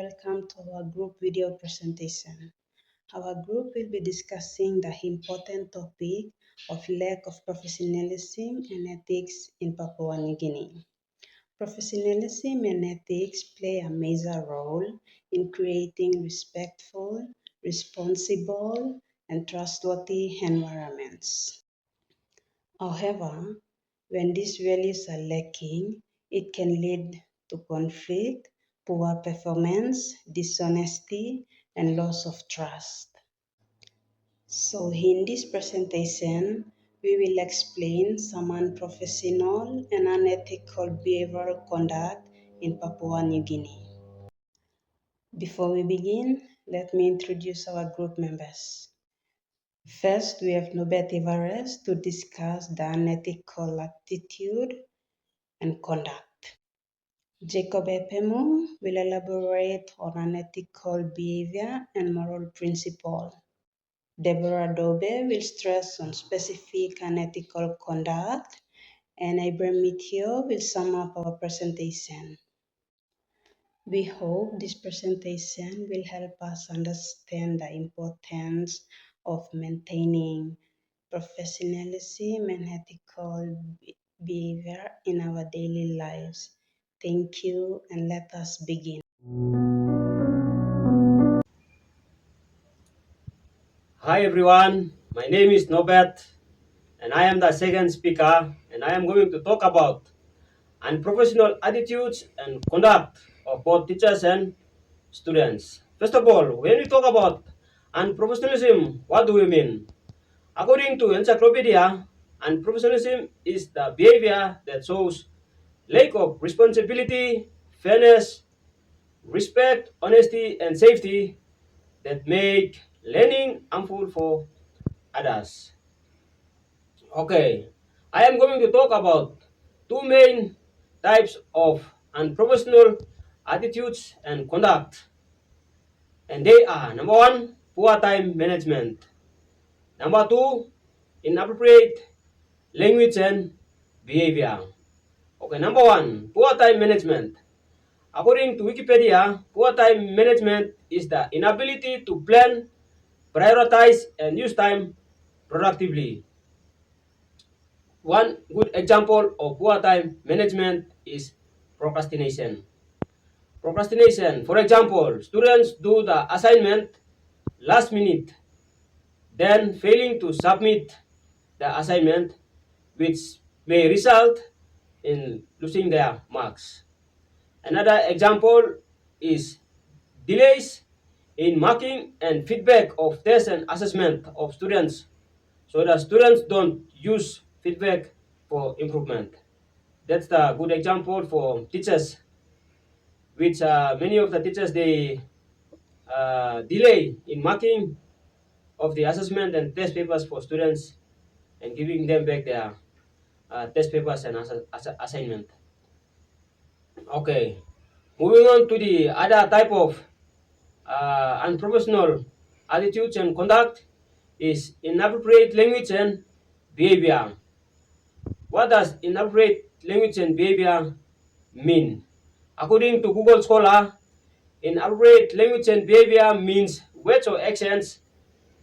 welcome to our group video presentation. Our group will be discussing the important topic of lack of professionalism and ethics in Papua New Guinea. Professionalism and ethics play a major role in creating respectful, responsible, and trustworthy environments. However, when these values are lacking, it can lead to conflict, poor performance, dishonesty, and loss of trust. So in this presentation, we will explain some unprofessional and unethical behavioral conduct in Papua New Guinea. Before we begin, let me introduce our group members. First, we have Nobet Ivares to discuss the unethical attitude and conduct. Jacob Epemo will elaborate on unethical behavior and moral principle. Deborah Dobe will stress on specific unethical conduct, and Ibrahim Mitio will sum up our presentation. We hope this presentation will help us understand the importance of maintaining professionalism and ethical behavior in our daily lives. Thank you, and let us begin. Hi everyone, my name is Nobet and I am the second speaker, and I am going to talk about unprofessional attitudes and conduct of both teachers and students. First of all, when we talk about unprofessionalism, what do we mean? According to encyclopedia, unprofessionalism is the behavior that shows lack of responsibility, fairness, respect, honesty, and safety that make learning harmful for others. Okay, I am going to talk about two main types of unprofessional attitudes and conduct, and they are: number one, poor time management; number two, inappropriate language and behavior. Okay, number one, poor time management. According to Wikipedia, poor time management is the inability to plan, prioritize, and use time productively. One good example of poor time management is procrastination. Procrastination, for example, students do the assignment last minute, then failing to submit the assignment, which may result in losing their marks. Another example is delays in marking and feedback of tests and assessment of students, so that students don't use feedback for improvement. That's the good example for teachers, which many of the teachers, they delay in marking of the assessment and test papers for students and giving them back their test papers and assignment. Okay, moving on to the other type of unprofessional attitudes and conduct is inappropriate language and behavior. What does inappropriate language and behavior mean? According to Google Scholar, inappropriate language and behavior means words or actions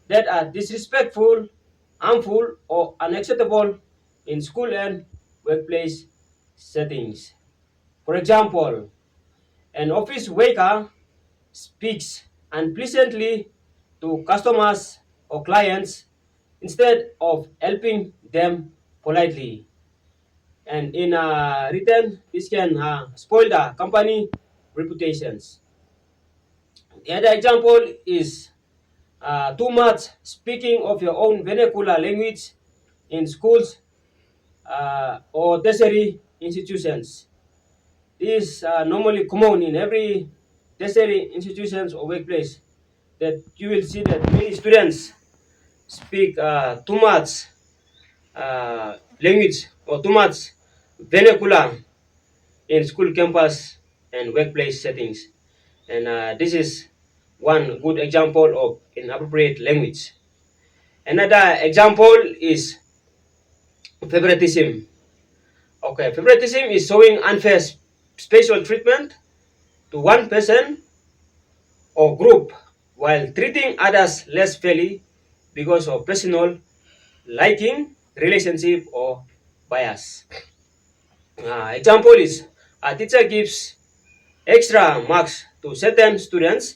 that are disrespectful, harmful, or unacceptable in school and workplace settings. For example, an office worker speaks unpleasantly to customers or clients instead of helping them politely. And in return, this can spoil the company reputations. The other example is too much speaking of your own vernacular language in schools or tertiary institutions. This is normally common in every tertiary institutions or workplace, that you will see that many students speak too much language or too much vernacular in school campus and workplace settings. And this is one good example of inappropriate language. Another example is favoritism. Okay, favoritism is showing unfair special treatment to one person or group while treating others less fairly because of personal liking, relationship, or bias. Example is a teacher gives extra marks to certain students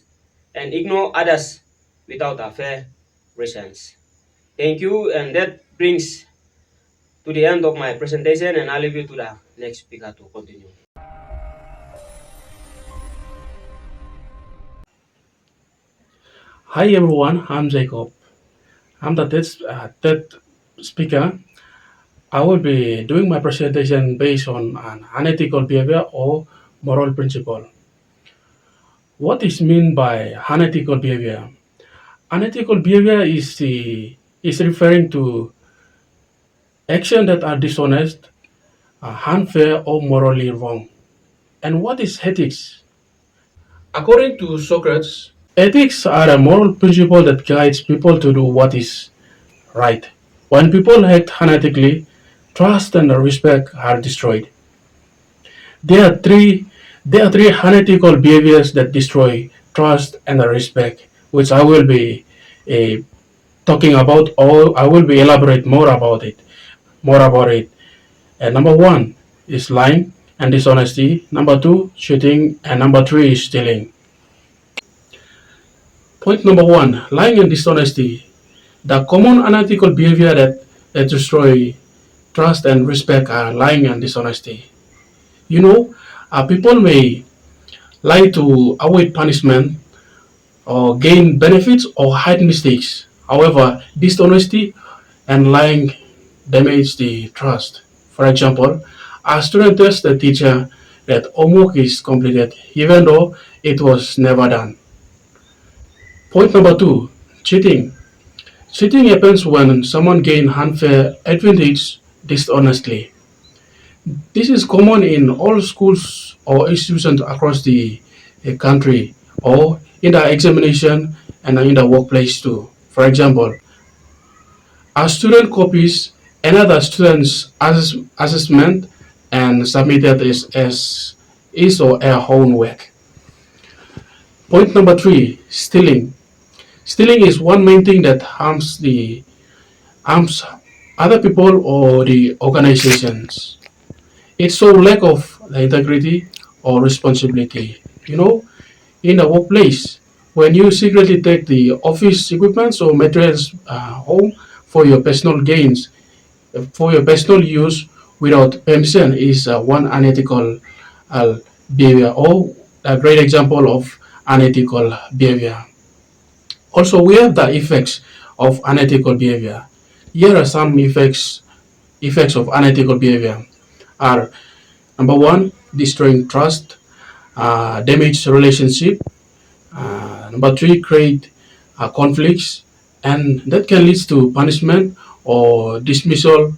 and ignore others without a fair reasons. Thank you, and that brings to the end of my presentation, and I'll leave you to the next speaker to continue. Hi everyone, I'm Jacob. I'm the third speaker. I will be doing my presentation based on an unethical behavior or moral principle. What is meant by unethical behavior? Unethical behavior is referring to actions that are dishonest, unfair, or morally wrong. And what is ethics? According to Socrates, ethics are a moral principle that guides people to do what is right. When people act unethically, trust and respect are destroyed. There are three there are three unethical behaviors that destroy trust and respect, which I will be uh, talking about, or I will be elaborate more about it. And number one is lying and dishonesty. Number two, cheating, and number three is stealing. Point number one: lying and dishonesty. The common unethical behavior that destroy trust and respect are lying and dishonesty. You know, people may lie to avoid punishment or gain benefits or hide mistakes. However, dishonesty and lying damage the trust. For example, a student tells the teacher that homework is completed even though it was never done. Point number two, cheating. Cheating happens when someone gains unfair advantage dishonestly. This is common in all schools or institutions across the country, or in the examination and in the workplace too. For example, a student copies another student's assessment and submitted as his or her own work. Point number three, stealing. Stealing is one main thing that harms other people or the organizations. It shows lack of integrity or responsibility. You know, in the workplace, when you secretly take the office equipment or materials home for your personal gains, for your personal use without permission, is one unethical uh, behavior or a great example of unethical behavior. Also, we have the effects of unethical behavior. Here are some effects of unethical behavior. Are number one, destroying trust, damage relationship. Number three, create conflicts, and that can lead to punishment or dismissal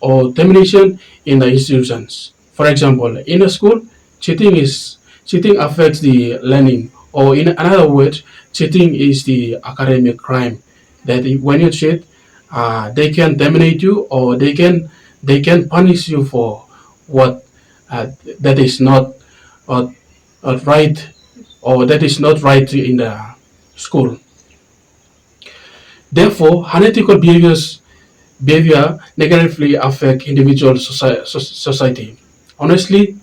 or termination in the institutions. For example, in a school, cheating affects the learning, or in another word, cheating is the academic crime. That when you cheat, they can terminate you, or they can punish you for what that is not uh, right, or that is not right in the school. Therefore, unethical behavior negatively affect individual society. Honestly,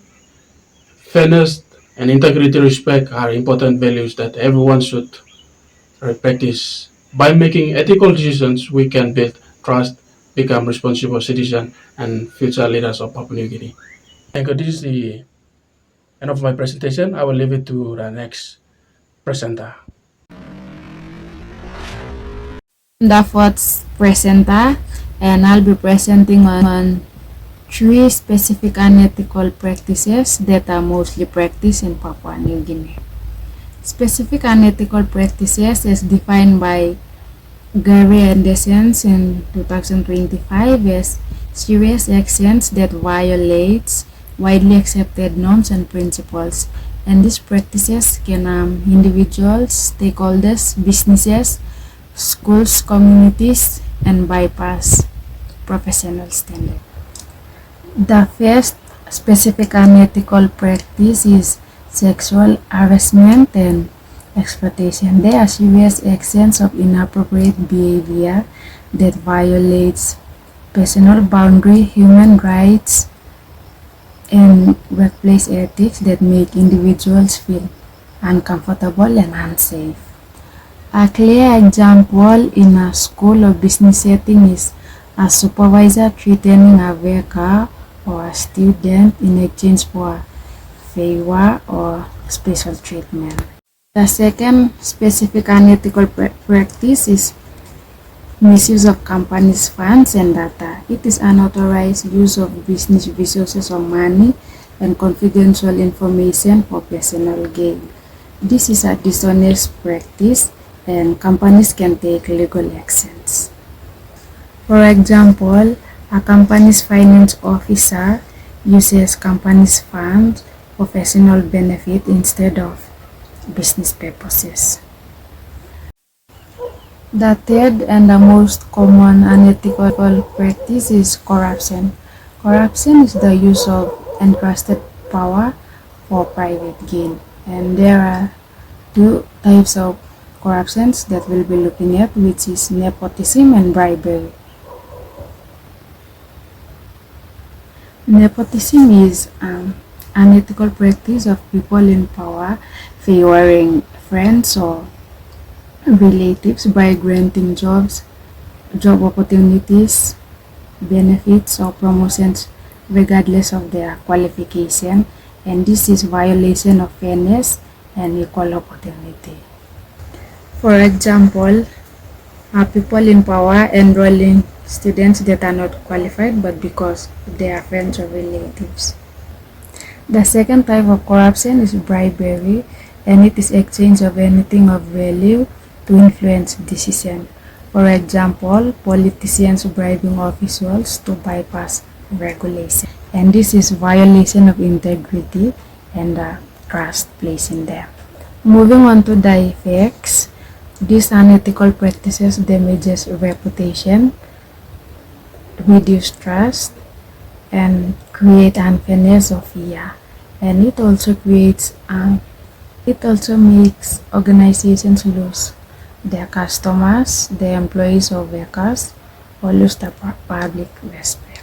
fairness and integrity respect are important values that everyone should practice. By making ethical decisions, we can build trust, become responsible citizens, and future leaders of Papua New Guinea. Thank you. This is the end of my presentation. I will leave it to the next presenter. The fourth presenter, and I'll be presenting on three specific unethical practices that are mostly practiced in Papua New Guinea. Specific unethical practices as defined by Gary Anderson in 2025 as serious actions that violates widely accepted norms and principles. And these practices can harm individuals, stakeholders, businesses, schools, communities, and bypass professional standards. The first specific unethical practice is sexual harassment, and exploitation. There are serious examples of inappropriate behavior that violates personal boundary, human rights, and workplace ethics that make individuals feel uncomfortable and unsafe. A clear example in a school or business setting is a supervisor threatening a worker or a student in exchange for favor or special treatment. The second specific unethical practice is misuse of companies' funds and data. It is unauthorized use of business resources or money and confidential information for personal gain. This is a dishonest practice and companies can take legal actions. For example, a company's finance officer uses company's funds for personal benefit instead of business purposes. The third and the most common unethical practice is corruption. Corruption is the use of entrusted power for private gain. And there are two types of corruptions that we'll be looking at, which is nepotism and bribery. Nepotism is unethical practice of people in power favoring friends or relatives by granting job opportunities, benefits, or promotions regardless of their qualification, and this is violation of fairness and equal opportunity. For example, people in power enrolling students that are not qualified but because they are friends or relatives. The second type of corruption is bribery, and it is exchange of anything of value to influence decision. For example, politicians bribing officials to bypass regulation. And this is violation of integrity and trust placed in them. Moving on to the effects, these unethical practices damages reputation, reduce trust, and create unfairness or fear. And it also makes organizations lose their customers, their employees or workers, or lose the public respect.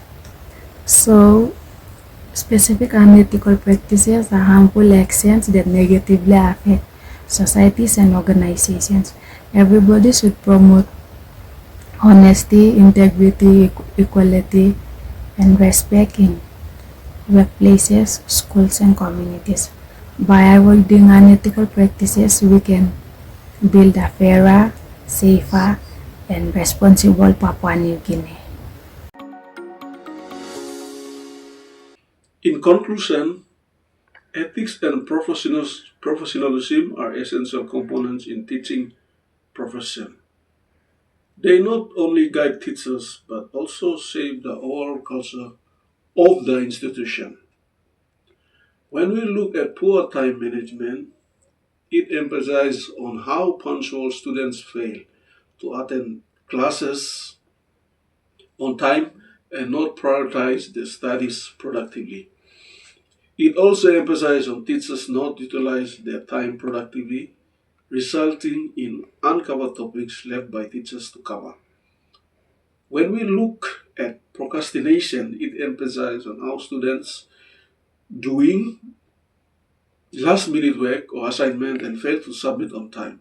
So, specific unethical practices are harmful actions that negatively affect societies and organizations. Everybody should promote honesty, integrity, equality, and respect in workplaces, schools, and communities. By avoiding unethical practices, we can build a fairer, safer, and responsible Papua New Guinea. In conclusion, ethics and professionalism are essential components in teaching profession. They not only guide teachers but also shape the overall culture of the institution. When we look at poor time management, it emphasizes on how punctual students fail to attend classes on time and not prioritize their studies productively. It also emphasizes on teachers not utilize their time productively, resulting in uncovered topics left by teachers to cover. When we look at procrastination, it emphasizes on how students doing last minute work or assignment and fail to submit on time.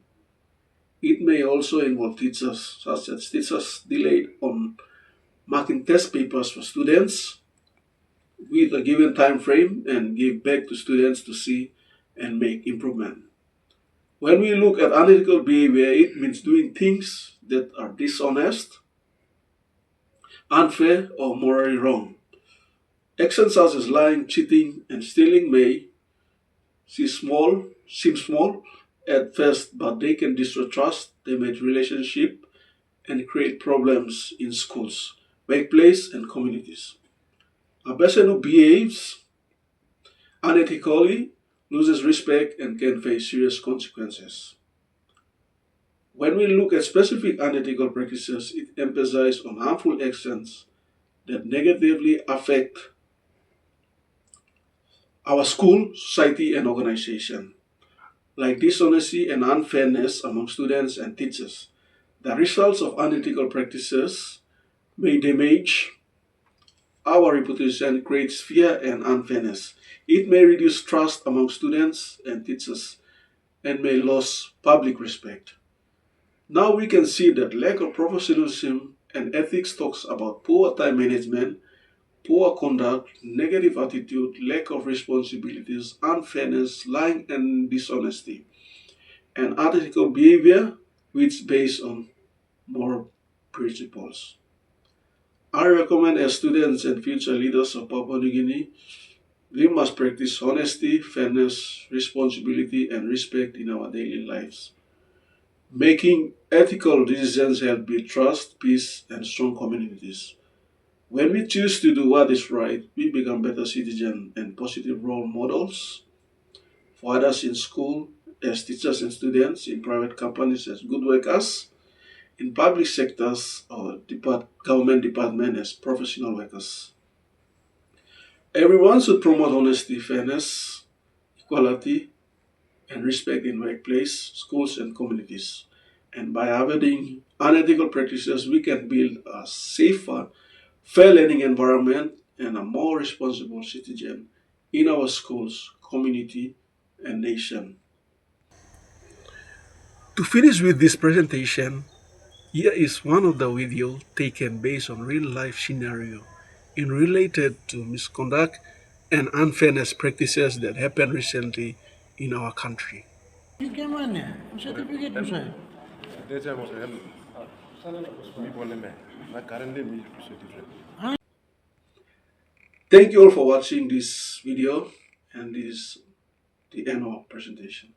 It may also involve teachers, such as teachers delayed on marking test papers for students with a given time frame and give back to students to see and make improvement. When we look at unethical behavior, it means doing things that are dishonest, unfair, or morally wrong. Actions such as lying, cheating, and stealing may seem small at first, but they can destroy trust, damage relationship, and create problems in schools, workplace, and communities. A person who behaves unethically loses respect and can face serious consequences. When we look at specific unethical practices, it emphasizes on harmful actions that negatively affect our school, society, and organization. Like dishonesty and unfairness among students and teachers, the results of unethical practices may damage our reputation, creates fear and unfairness. It may reduce trust among students and teachers and may lose public respect. Now we can see that lack of professionalism and ethics talks about poor time management, poor conduct, negative attitude, lack of responsibilities, unfairness, lying and dishonesty, and unethical behavior which based on moral principles. I recommend as students and future leaders of Papua New Guinea, we must practice honesty, fairness, responsibility, and respect in our daily lives. Making ethical decisions help build trust, peace, and strong communities. When we choose to do what is right, we become better citizens and positive role models for others in school, as teachers and students, in private companies as good workers, in public sectors or government department as professional workers. Everyone should promote honesty, fairness, equality, and respect in workplace, schools, and communities. And by avoiding unethical practices, we can build a safer, fair learning environment and a more responsible citizen in our schools, community, and nation. To finish with this presentation, here is one of the video taken based on real life scenario in related to misconduct and unfairness practices that happened recently in our country. Thank you all for watching this video, and this is the end of our presentation.